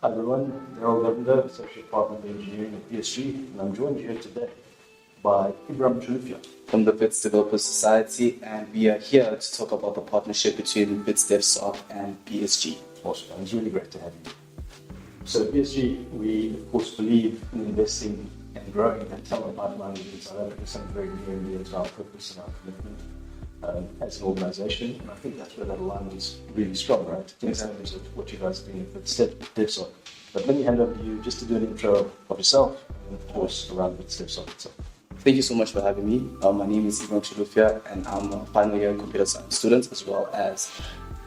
Hi everyone, Daryl Govender, Associate Partner of Engineering at BSG, and I'm joined here today by Ibram Chulufia from the Wits Developer Society, and we are here to talk about the partnership between Wits DevSoc and BSG. Awesome, and it's really great to have you. So at BSG, we of course believe in investing and growing that talent pipeline in South Africa, something very near and dear to our purpose and our commitment as an organisation, and I think that's where that alignment is really strong, right? In terms of what you guys are doing at DevSoc. But let me hand over to you just to do an intro of yourself and of course around DevSoc itself. Thank you so much for having me. My name is Ibram Chulufia, and I'm a final year computer science student as well as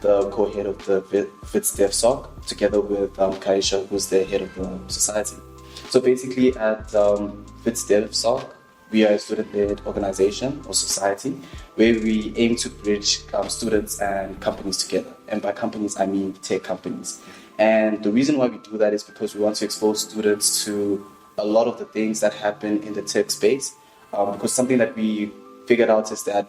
the co-head of the Wits DevSoc, together with Kaisha, who's the head of the society. So basically at Wits DevSoc, we are a student-led organization or society where we aim to bridge students and companies together. And by companies, I mean tech companies. And the reason why we do that is because we want to expose students to a lot of the things that happen in the tech space. Because something that we figured out is that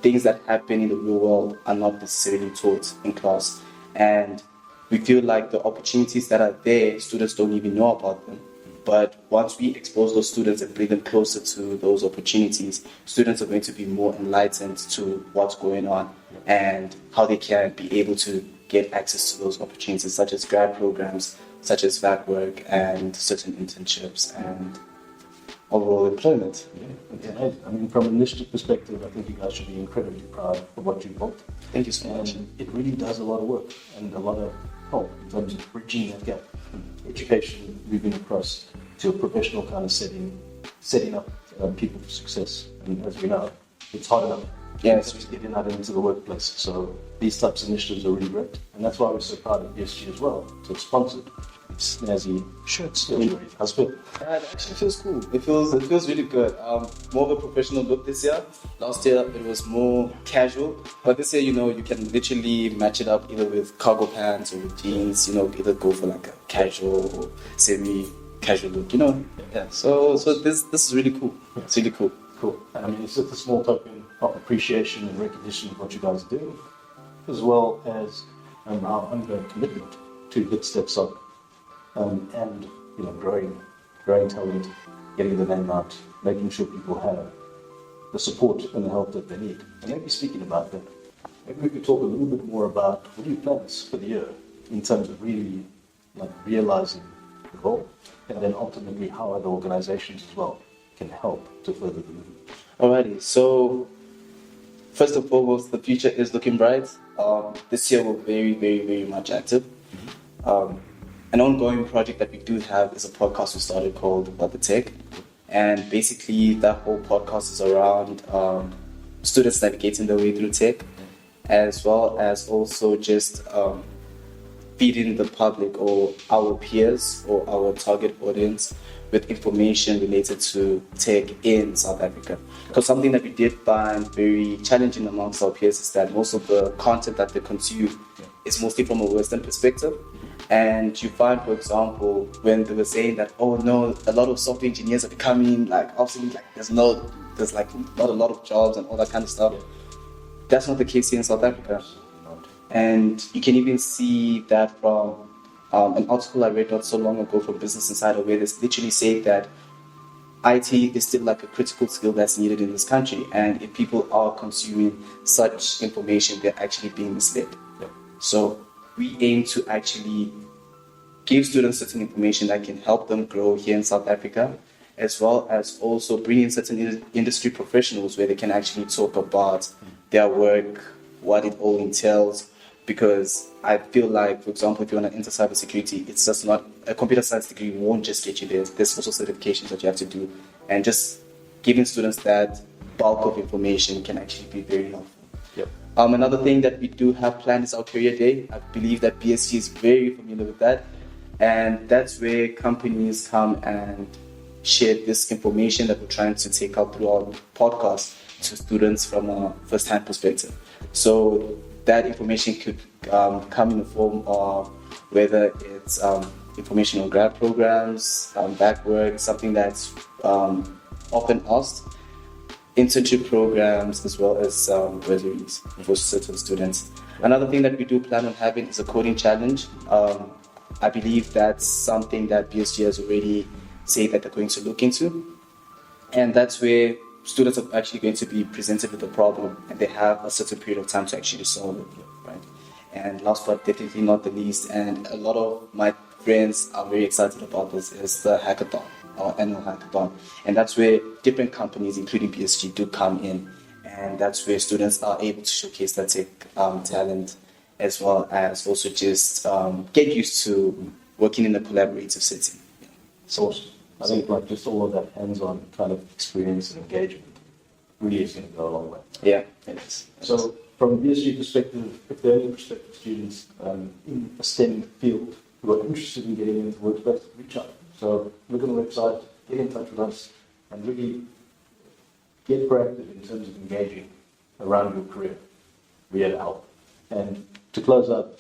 things that happen in the real world are not necessarily taught in class. And we feel like the opportunities that are there, students don't even know about them. But once we expose those students and bring them closer to those opportunities, students are going to be more enlightened to what's going on and how they can be able to get access to those opportunities, such as grad programs, such as VAC work, and certain internships and overall employment. Yeah, amazing. I mean, from an initiative perspective, I think you guys should be incredibly proud of what you've built. Thank you so much. And it really does a lot of work and a lot of help in terms of bridging that gap. Education, moving across to a professional kind of setting up people for success. And as we know, it's hard enough to get out into the workplace. So these types of initiatives are really great. And that's why we're so proud of BSG as well, to have sponsored snazzy shirts. How's it feel? Yeah, it actually feels cool. It feels really good. More of a professional look this year. Last year it was more casual, but this year, you can literally match it up either with cargo pants or with jeans. Either go for like a casual or semi-casual look. Yeah. So this is really cool. Yeah. It's really cool. Cool. And I mean, it's just a small token of appreciation and recognition of what you guys do, as well as our ongoing commitment to Wits DevSoc. And growing talent, getting the name out, making sure people have the support and the help that they need. And maybe speaking about that, maybe we could talk a little bit more about what are your plans for the year in terms of really realizing the goal, and then ultimately how other organizations as well can help to further the movement. Alrighty, so first and foremost, the future is looking bright. This year we're very, very, very much active. An ongoing project that we do have is a podcast we started called About the Tech. And basically that whole podcast is around students navigating their way through tech, as well as also just feeding the public or our peers or our target audience with information related to tech in South Africa. Because something that we did find very challenging amongst our peers is that most of the content that they consume is mostly from a Western perspective. And you find, for example, when they were saying that, oh no, a lot of software engineers are becoming obsolete, there's not a lot of jobs and all that kind of stuff. Yeah. That's not the case here in South Africa. And you can even see that from an article I read not so long ago from Business Insider, where they literally say that IT is still a critical skill that's needed in this country. And if people are consuming such information, they're actually being misled. Yeah. So we aim to actually give students certain information that can help them grow here in South Africa, as well as also bring in certain industry professionals where they can actually talk about their work, what it all entails. Because I feel like, for example, if you want to enter cybersecurity, it's just not a computer science degree won't just get you there. There's also certifications that you have to do, and just giving students that bulk of information can actually be very helpful. Yep. Another thing that we do have planned is our career day. I believe that BSG is very familiar with that, and that's where companies come and share this information that we're trying to take out through our podcast to students from a first-hand perspective. So that information could come in the form of whether it's information on grad programs, back work, something that's often asked, internship programs, as well as bursaries for certain students. Another thing that we do plan on having is a coding challenge. I believe that's something that BSG has already said that they're going to look into. And that's where students are actually going to be presented with a problem and they have a certain period of time to actually solve it, right? And last but definitely not the least, and a lot of my friends are very excited about this, is the hackathon, our annual hackathon. And that's where different companies, including BSG, do come in. And that's where students are able to showcase their tech talent, as well as also just get used to working in a collaborative setting. It's awesome. I think like just all of that hands-on kind of experience and engagement really is going to go a long way. Yeah, it is. So from a BSG perspective, if there are any prospective students in a STEM field who are interested in getting into the workplace, reach out. So look on the website, get in touch with us, and really get proactive in terms of engaging around your career. We have help. And to close out,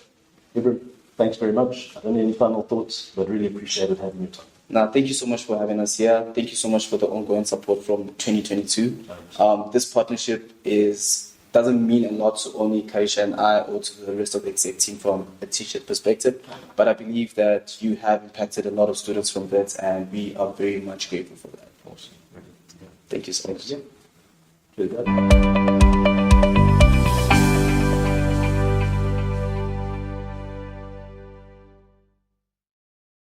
Ibram, thanks very much. I don't have any final thoughts, but really appreciated having your time. Now, thank you so much for having us here. Thank you so much for the ongoing support from 2022. This partnership doesn't mean a lot to only Kaisha and I or to the rest of the exec team from a t-shirt perspective, but I believe that you have impacted a lot of students from Wits, and we are very much grateful for that. Awesome. Thank you so much. Thanks again. Good.